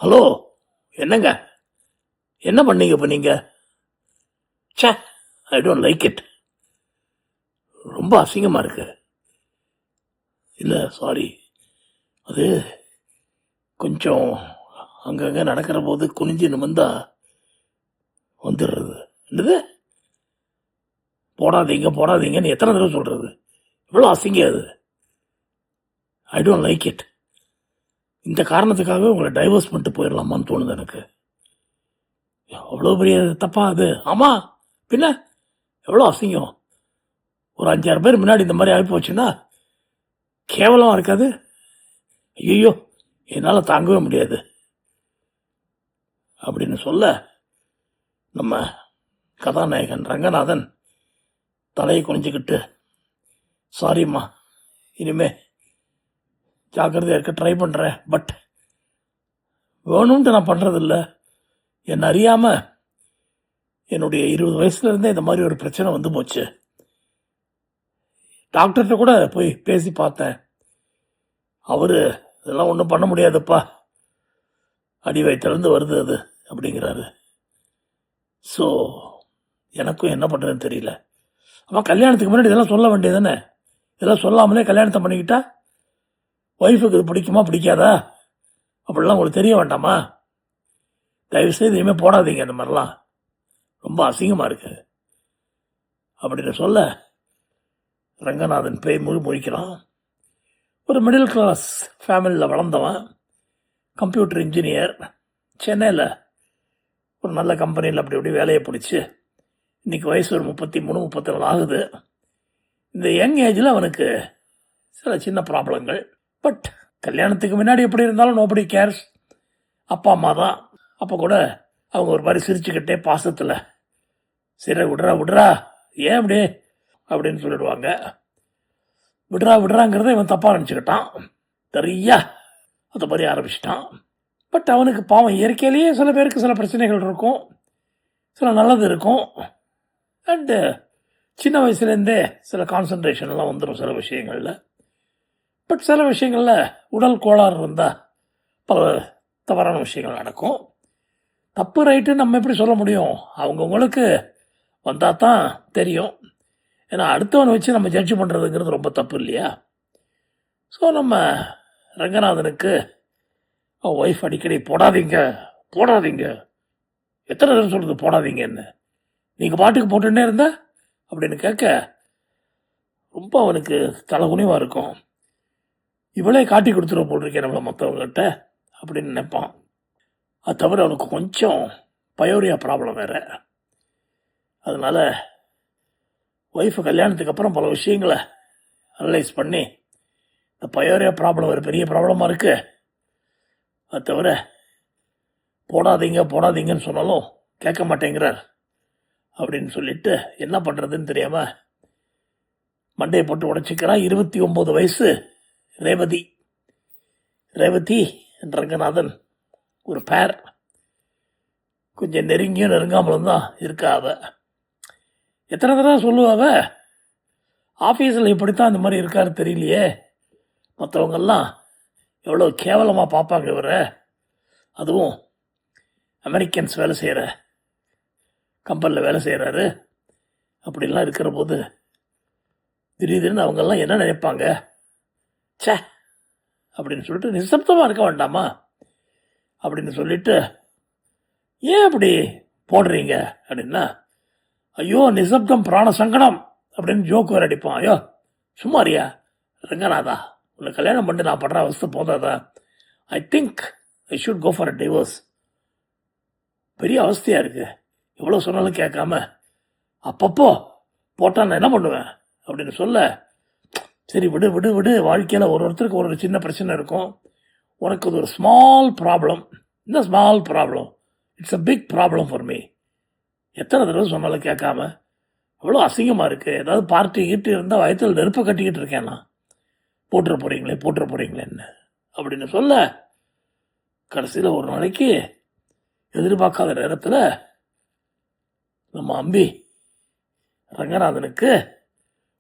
Hello, என்னங்க? என்ன பண்ணீங்க இப்போ நீங்க? ச்சே, ஐ டோன்ட் லைக் இட். ரொம்ப அசிங்கமாக இருக்கு. இல்லை, சாரி. அது கொஞ்சம் அங்கங்கே நடக்கிற போது குனிஞ்சு நிமிந்தா வந்துடுறது. என்னது போடாதீங்க போடாதீங்கன்னு எத்தனை தடவை சொல்கிறது? இவ்வளோ அசிங்கம் அது. I don't like it. இந்த காரணத்துக்காகவே உங்களை டைவர்ஸ் பண்ணிட்டு போயிடலாமான்னு தோணுது எனக்கு. அவ்வளோ பெரிய தப்பா அது? ஆமாம், பின்ன எவ்வளோ அசிங்கம். ஒரு 5-6 பேர் முன்னாடி இந்த மாதிரி ஆகி போச்சுன்னா கேவலமாக இருக்காது? ஐயோ, என்னால் தாங்கவே முடியாது அப்படின்னு சொல்ல நம்ம கதாநாயகன் ரங்கநாதன் தலையை குனிஞ்சிக்கிட்டு, சாரிம்மா, இனிமே ஜாக்கிரதையாக இருக்க ட்ரை பண்ணுறேன், பட் வேணும்ன்ட்டு நான் பண்ணுறதில்ல. என்னை அறியாமல் என்னுடைய 20 வயசுலேருந்தே இந்த மாதிரி ஒரு பிரச்சனை வந்து போச்சு. டாக்டர்கிட்ட கூட போய் பேசி பார்த்தேன். அவர் இதெல்லாம் ஒன்றும் பண்ண முடியாதுப்பா, அடி வயிற்றுலேருந்து வருது அது அப்படிங்கிறாரு. ஸோ எனக்கும் என்ன பண்ணுறதுன்னு தெரியல. அம்மா, கல்யாணத்துக்கு முன்னாடி இதெல்லாம் சொல்ல வேண்டியது தானே? இதெல்லாம் சொல்லாமலே கல்யாணத்தை பண்ணிக்கிட்டா ஒய்ஃபுக்கு இது பிடிக்குமா பிடிக்காதா அப்படிலாம் உங்களுக்கு தெரிய வேண்டாமா? தயவுசெய்து இனிமேல் போடாதீங்க, அந்த மாதிரிலாம் ரொம்ப அசிங்கமாக இருக்கு அப்படின்னு சொல்ல ரங்கநாதன் பேய் முழிக்கிறான். ஒரு மிடில் கிளாஸ் ஃபேமிலியில் வளர்ந்தவன், கம்ப்யூட்டர் இன்ஜினியர், சென்னையில் ஒரு நல்ல கம்பெனியில் அப்படி இப்படி வேலையை பிடிச்சி இன்றைக்கி வயசு ஒரு 33-34 ஆகுது. இந்த யங் ஏஜில் அவனுக்கு சில சின்ன ப்ராப்ளங்கள். பட் கல்யாணத்துக்கு முன்னாடி எப்படி இருந்தாலும் நோபடி கேர்ஸ். அப்பா அம்மா தான். அப்போ கூட அவங்க ஒரு மாதிரி சிரிச்சுக்கிட்டே பாசத்தில், சரி விட்றா விட்றா, ஏன் அப்படி அப்படின்னு சொல்லிடுவாங்க. விட்றா விட்றாங்கிறத இவன் தப்பாக நினச்சிக்கிட்டான். நிறையா அந்த மாதிரி ஆரம்பிச்சிட்டான். பட் அவனுக்கு பாவம் இயற்கையிலேயே சில பேருக்கு சில பிரச்சனைகள் இருக்கும், சில நல்லது இருக்கும். அண்டு சின்ன வயசுலேருந்தே சில கான்சன்ட்ரேஷன்லாம் வந்துடும் சில விஷயங்களில். பட் சில விஷயங்களில் உடல் கோளாறு இருந்தால் பல தவறான விஷயங்கள் நடக்கும். தப்பு ரைட்டுன்னு நம்ம எப்படி சொல்ல முடியும்? அவங்கவுங்களுக்கு வந்தால் தான் தெரியும். ஏன்னா அடுத்தவனை வச்சு நம்ம ஜட்ஜ் பண்ணுறதுங்கிறது ரொம்ப தப்பு இல்லையா? ஸோ நம்ம ரங்கநாதனுக்கு ஒய்ஃப் அடிக்கடி போடாதீங்க போடாதீங்க, எத்தனை தடவை சொல்கிறது போடாதீங்கன்னு, நீங்கள் பாட்டுக்கு போட்டுன்னே இருந்த அப்படின்னு கேட்க ரொம்ப அவனுக்கு தலைகுனிவாக இருக்கும். இவளே காட்டி கொடுத்துருவ போட்டிருக்கேன் நம்மளை மற்றவங்ககிட்ட அப்படின்னு நினைப்பான். அது தவிர அவனுக்கு கொஞ்சம் பயோரியா ப்ராப்ளம் வேறு. அதனால் ஒய்ஃபு கல்யாணத்துக்கு அப்புறம் பல விஷயங்களை அனலைஸ் பண்ணி இந்த பயோரியா ப்ராப்ளம் ஒரு பெரிய ப்ராப்ளமாக இருக்குது. அது தவிர போடாதீங்க போடாதீங்கன்னு சொன்னாலும் கேட்க மாட்டேங்கிறார் அப்படின்னு சொல்லிட்டு என்ன பண்ணுறதுன்னு தெரியாமல் மண்டையை போட்டு உடச்சிக்கிறான். 29 வயசு ரேவதி. ரேவதி ரங்கநாதன் ஒரு பேர். கொஞ்சம் நெருங்கியும் நெருங்காமலும் தான் இருக்கா அவ. எத்தனை தடவை சொல்லுவாவ, ஆஃபீஸில் இப்படித்தான் இந்த மாதிரி இருக்காரு தெரியலையே, மற்றவங்கெல்லாம் எவ்வளோ கேவலமாக பார்ப்பாங்க இவரை, அதுவும் அமெரிக்கன்ஸ் வேலை செய்கிற கம்பெனியில் வேலை செய்கிறாரு, அப்படிலாம் இருக்கிற போது திடீர்னு அவங்கெல்லாம் என்ன நினைப்பாங்க, சே அப்படின்னு சொல்லிட்டு நிசப்தமாக இருக்க வேண்டாமா அப்படின்னு சொல்லிட்டு, ஏன் அப்படி போடுறீங்க அப்படின்னா, ஐயோ நிசப்தம் பிராண சங்கடம் அப்படின்னு ஜோக்கு வேறு அடிப்பான். ஐயோ சும்மாரியா ரங்கநாதா, உன்னை கல்யாணம் பண்ணி நான் படுற அவஸ்தை போதாதா? I think I should go for a divorce. பெரிய அவஸ்தையாக இருக்குது, எவ்வளோ சொன்னாலும் கேட்காம அப்பப்போ போட்டால் நான் என்ன பண்ணுவேன் அப்படின்னு சொல்ல, சரி விடு விடு விடு, வாழ்க்கையில் ஒருத்தருக்கு ஒரு சின்ன பிரச்சனை இருக்கும், உனக்கு அது ஒரு ஸ்மால் ப்ராப்ளம், இந்த small problem it's a big problem for me. எத்தனை தடவை சொன்னாலும் கேட்காம அவ்வளோ அசிங்கமாக இருக்குது. ஏதாவது பார்ட்டி கிட்டு இருந்தால் வயத்தில் நெருப்பை கட்டிக்கிட்டு இருக்கேன் நான், போட்டுற போகிறீங்களேன்னு அப்படின்னு சொல்ல, கடைசியில் ஒரு நாளைக்கு எதிர்பார்க்காத நேரத்தில் நம்ம அம்பி ரங்கநாதனுக்கு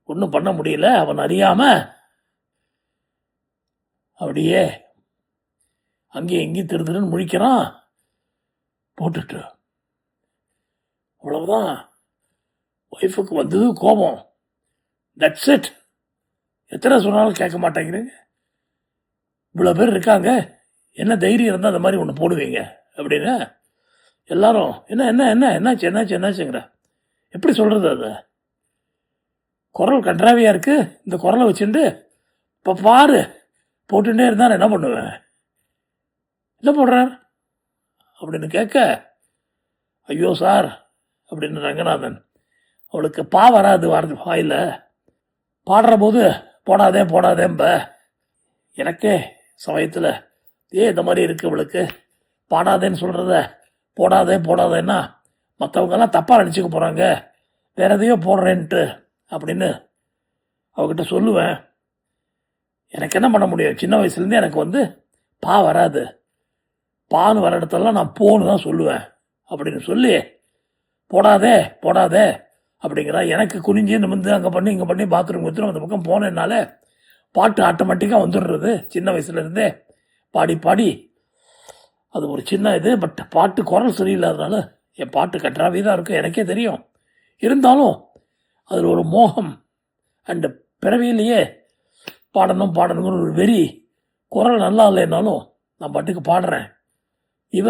ஒன்றும் பண்ண முடியல. அவன் அறியாமல் அப்படியே அங்கேயும் இங்கேயும் திரு திருன்னு முழிக்கிறான். போட்டுட்டு அவ்வளவுதான். ஒய்ஃபுக்கு வந்தது கோபம். That's it. எத்தனை சொன்னாலும் கேட்க மாட்டேங்கிறீங்க. இவ்வளோ பேர் இருக்காங்க, என்ன தைரியம் இருந்தால் அந்த மாதிரி ஒன்று போடுவீங்க அப்படின்னு எல்லாரும் என்ன என்ன என்ன என்னாச்சு என்னாச்சு என்னாச்சுங்கிற. எப்படி சொல்கிறது? அது குரல் கன்றாவியாக இருக்குது. இந்த குரலை வச்சுட்டு இப்போ பாரு போட்டுட்டே இருந்தால் என்ன பண்ணுவேன்? என்ன போடுறார் அப்படின்னு கேட்க, ஐயோ சார் அப்படின்னு ரங்கநாதன், அவளுக்கு வராது வாயில் பாடுற போது போடாதே போடாதேம்ப. எனக்கே சமயத்தில் இந்த மாதிரி இருக்குது அவளுக்கு. பாடாதேன்னு சொல்கிறத போடாதே போடாதேன்னா மற்றவங்கெல்லாம் தப்பாக நினச்சிக்க போகிறாங்க, வேற எதையோ போடுறேன்ட்டு அப்படின்னு அவகிட்ட சொல்லுவேன். எனக்கு என்ன பண்ண முடியும்? சின்ன வயசுலேருந்தே எனக்கு வராது. பான்னு வர இடத்துலலாம் நான் போன்னு தான் சொல்லுவேன் அப்படின்னு சொல்லி போடாதே போடாதே அப்படிங்கிறா. எனக்கு குனிஞ்சு நிமிந்து அங்கே பண்ணி இங்கே பண்ணி பாத்ரூம் குத்துரும் அந்த பக்கம் போனேன்னால பாட்டு ஆட்டோமேட்டிக்காக வந்துடுறது. சின்ன வயசுலேருந்தே பாடி பாடி அது ஒரு சின்ன இது. பட் பாட்டு குரல் சரியில்லாதனால என் பாட்டு கற்றாவே தான் இருக்கும், எனக்கே தெரியும். இருந்தாலும் அதில் ஒரு மோகம் அண்டு பிறவியிலேயே பாடணுங்கிற ஒரு வெறி. குரல் நல்லா இல்லைன்னாலும் நான் பாட்டுக்கு பாடுறேன். இவ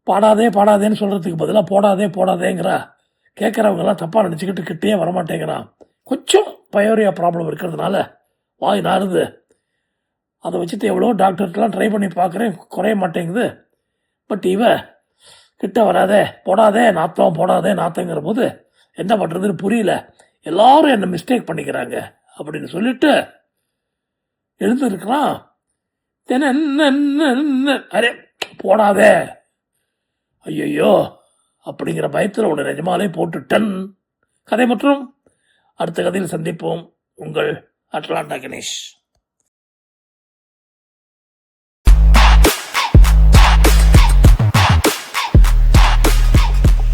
பாடாதே பாடாதேன்னு சொல்கிறதுக்கு பதிலாக போடாதே போடாதேங்கிறா. கேட்குறவங்கெல்லாம் தப்பாக நினச்சிக்கிட்டு கிட்டே வரமாட்டேங்கிறான். கொஞ்சம் பயோரியா ப்ராப்ளம் இருக்கிறதுனால வாய் நாறுது. அதை வச்சுட்டு எவ்வளோ டாக்டர்கிட்டலாம் ட்ரை பண்ணி பார்க்குறேன், குறைய மாட்டேங்குது. பட் இவ கிட்ட வராதே போடாதே நாத்தம் போடாதே நாத்தங்கிற போது என்ன பண்ணுறதுன்னு புரியல. எல்லாரும் என்னை மிஸ்டேக் பண்ணிக்கிறாங்க அப்படின்னு சொல்லிட்டு எழுந்திருக்கிறான். அரே போடாதே ஐயோ அப்படிங்கிற பயத்தில் உன்னை நிஜமாலே போட்டுட்டன். கதை மற்றும் அடுத்த கதையில் சந்திப்போம். உங்கள் அட்லாண்டா கணேஷ்.